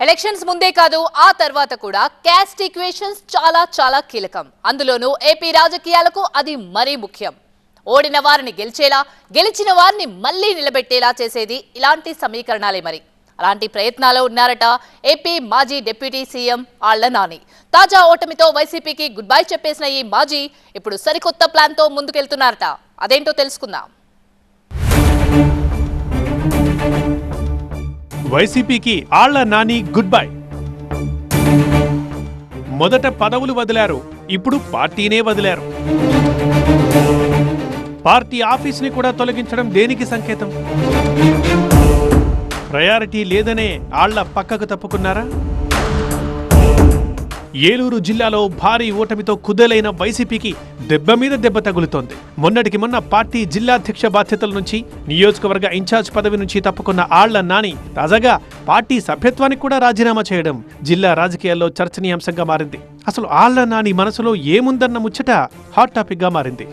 Elections ముందే కాదు ఆ తర్వాత కూడా క్యాస్ట్ ఈక్వేషన్స్ చాలా కీలకం. అందులోనూ ఏపీ రాజకీయాలకు అది మరీ ముఖ్యం. ఓడిన వారిని గెలిచేలా, గెలిచిన వారిని మళ్లీ నిలబెట్టేలా చేసేది ఇలాంటి సమీకరణాలే. మరి అలాంటి ప్రయత్నాలు ఉన్నారట ఏపీ మాజీ డిప్యూటీ సీఎం ఆళ్ల నాని. తాజా ఓటమితో వైసీపీకి గుడ్ బై చెప్పేసిన ఈ మాజీ ఇప్పుడు సరికొత్త ప్లాన్ తో ముందుకెళ్తున్నారట. అదేంటో తెలుసుకుందాం. వైసీపీకి ఆళ్ల నాని గుడ్ బై. మొదట పదవులు వదిలారు, ఇప్పుడు పార్టీనే వదిలారు. పార్టీ ఆఫీస్ని కూడా తొలగించడం దేనికి సంకేతం? ప్రయారిటీ లేదనే ఆళ్ల పక్కకు తప్పుకున్నారా? ఏలూరు జిల్లాలో భారీ ఓటమితో కుదేలైన వైసీపీకి దెబ్బ మీద దెబ్బ తగులుతోంది. మొన్నటికి మొన్న పార్టీ జిల్లాధ్యక్ష బాధ్యతల నుంచి, నియోజకవర్గ ఇన్ఛార్జ్ పదవి నుంచి తప్పుకున్న ఆళ్ల నాని తాజాగా పార్టీ సభ్యత్వానికి కూడా రాజీనామా చేయడం జిల్లా రాజకీయాల్లో చర్చనీయాంశంగా మారింది. అసలు ఆళ్ల నాని మనసులో ఏముందన్న ముచ్చట హాట్ టాపిక్ గా మారింది.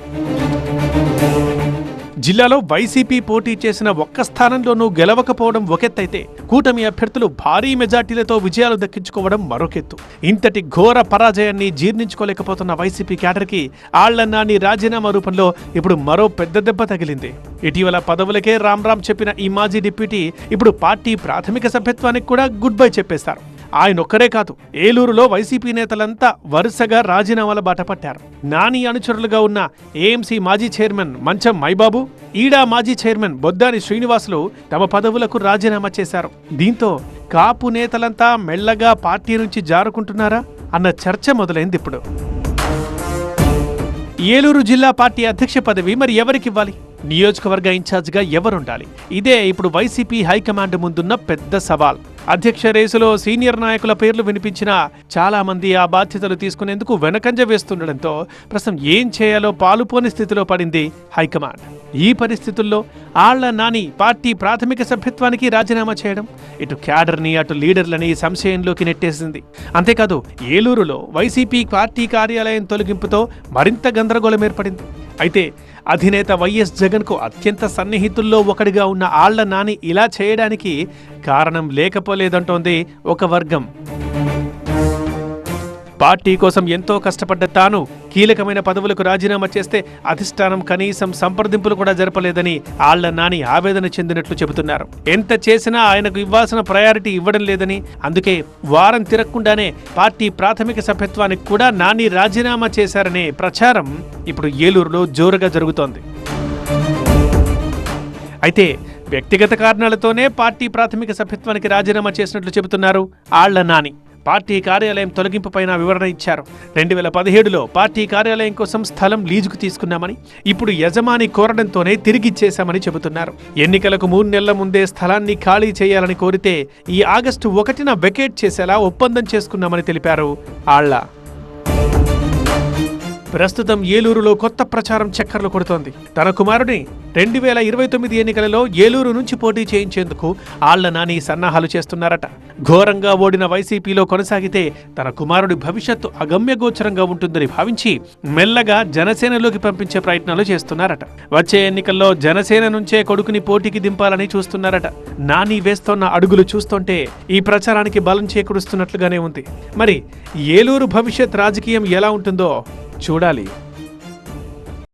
జిల్లాలో వైసీపీ పోటీ చేసిన ఒక్క స్థానంలోనూ గెలవకపోవడం ఒకెత్తైతే, కూటమి అభ్యర్థులు భారీ మెజార్టీలతో విజయాలు దక్కించుకోవడం మరొకెత్తు. ఇంతటి ఘోర పరాజయాన్ని జీర్ణించుకోలేకపోతున్న వైసీపీ క్యాడర్కి ఆళ్ల నాని రాజీనామా రూపంలో ఇప్పుడు మరో పెద్ద దెబ్బ తగిలింది. ఇటీవల పదవులకే రామ్ చెప్పిన ఈ మాజీ డిప్యూటీ ఇప్పుడు పార్టీ ప్రాథమిక సభ్యత్వానికి కూడా గుడ్ బై చెప్పేశారు. ఆయనొక్కరే కాదు, ఏలూరులో వైసీపీ నేతలంతా వరుసగా రాజీనామాల బాట పట్టారు. నాని అనుచరులుగా ఉన్న ఏఎంసీ మాజీ చైర్మన్ మంచం మైబాబు, ఈడా మాజీ చైర్మన్ బొద్దాని శ్రీనివాసులు తమ పదవులకు రాజీనామా చేశారు. దీంతో కాపు నేతలంతా మెల్లగా పార్టీ నుంచి జారుకుంటున్నారా అన్న చర్చ మొదలైంది. ఇప్పుడు ఏలూరు జిల్లా పార్టీ అధ్యక్ష పదవి మరి ఎవరికివ్వాలి? నియోజకవర్గ ఇన్ఛార్జిగా ఎవరుండాలి? ఇదే ఇప్పుడు వైసీపీ హైకమాండ్ ముందున్న పెద్ద సవాల్. అధ్యక్ష రేసులో సీనియర్ నాయకుల పేర్లు వినిపించినా చాలా మంది ఆ బాధ్యతలు తీసుకునేందుకు వెనకంజ వేస్తుండటంతో ప్రస్తుతం ఏం చేయాలో పాలుపోని స్థితిలో పడింది హైకమాండ్. ఈ పరిస్థితుల్లో ఆళ్ల నాని పార్టీ ప్రాథమిక సభ్యత్వానికి రాజీనామా చేయడం ఇటు క్యాడర్ని అటు లీడర్లని సంశయంలోకి నెట్టేసింది. అంతేకాదు, ఏలూరులో వైసీపీ పార్టీ కార్యాలయం తొలగింపుతో మరింత గందరగోళం ఏర్పడింది. అయితే అధినేత వైఎస్ జగన్కు అత్యంత సన్నిహితుల్లో ఒకడిగా ఉన్న ఆళ్ల నాని ఇలా చేయడానికి కారణం లేకపోలేదంటోంది ఒక వర్గం. పార్టీ కోసం ఎంతో కష్టపడ్డ తాను కీలకమైన పదవులకు రాజీనామా చేస్తే అధిష్టానం కనీసం సంప్రదింపులు కూడా జరపలేదని ఆళ్ల నాని ఆవేదన చెందినట్లు చెబుతున్నారు. ఎంత చేసినా ఆయనకు ఇవ్వాల్సిన ప్రయారిటీ ఇవ్వడం లేదని, అందుకే వారం తిరగకుండానే పార్టీ ప్రాథమిక సభ్యత్వానికి కూడా నాని రాజీనామా చేశారనే ప్రచారం ఇప్పుడు ఏలూరులో జోరుగా జరుగుతోంది. అయితే వ్యక్తిగత కారణాలతోనే పార్టీ ప్రాథమిక సభ్యత్వానికి రాజీనామా చేసినట్లు చెబుతున్నారు ఆళ్ల నాని. పార్టీ కార్యాలయం తొలగింపుపైన వివరణ ఇచ్చారు. 2017లో పార్టీ కార్యాలయం కోసం స్థలం లీజుకు తీసుకున్నామని, ఇప్పుడు యజమాని కోరడంతోనే తిరిగిచ్చేశామని చెబుతున్నారు. ఎన్నికలకు 3 నెలల ముందే స్థలాన్ని ఖాళీ చేయాలని కోరితే ఈ ఆగస్టు 1న వెకేట్ చేసేలా ఒప్పందం చేసుకున్నామని తెలిపారు ఆళ్ల. ప్రస్తుతం ఏలూరులో కొత్త ప్రచారం చక్కర్లు కొడుతోంది. తన కుమారుడిని 2029 ఎన్నికలలో ఏలూరు నుంచి పోటీ చేయించేందుకు ఆళ్ల నాని సన్నాహాలు చేస్తున్నారట. ఘోరంగా ఓడిన వైసీపీలో కొనసాగితే తన కుమారుడి భవిష్యత్తు అగమ్యగోచరంగా ఉంటుందని భావించి మెల్లగా జనసేనలోకి పంపించే ప్రయత్నాలు చేస్తున్నారట. వచ్చే ఎన్నికల్లో జనసేన నుంచే కొడుకుని పోటీకి దింపాలని చూస్తున్నారట. నాని వేస్తోన్న అడుగులు చూస్తుంటే ఈ ప్రచారానికి బలం చేకూరుస్తున్నట్లుగానే ఉంది. మరి ఏలూరు భవిష్యత్ రాజకీయం ఎలా ఉంటుందో చూడాలి.